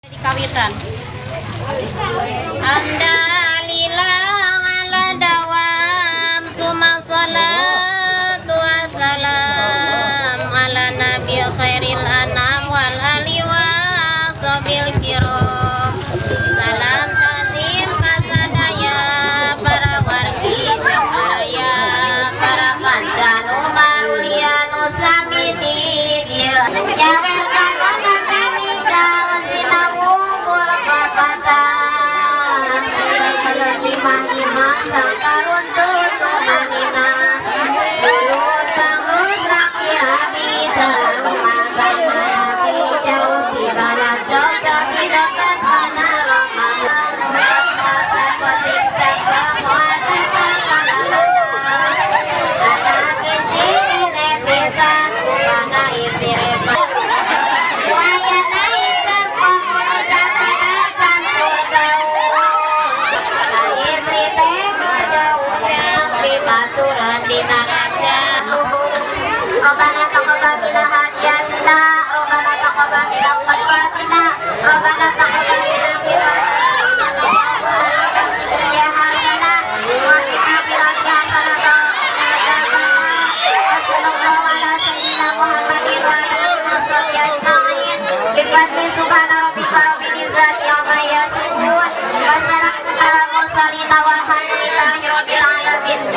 Di kawitan Alhamdulillah ala dawam summa salatu wassalam ala nabi khairil anam wal ali wa sobil kiram salam tazim kasadaya para wargi jakaraya para kancanu marulianu samiti dia jawakan kami kau sinawu kurpapatan iman-iman sangkarun tutunanina lulus bangus laki rabi jalan rumah sama nabi jauh tinggalan cocok hidupan mana ramadan pasat watik cakra muatan kalalana anak kecil nenek pisan mana itirepan waya naik ke pengurus jabatan surgau itritek jauhnya pribaturan di naraja Robana taqabbatina hadiyatina Robana taqabbatina fatwatina Robana taqabbatina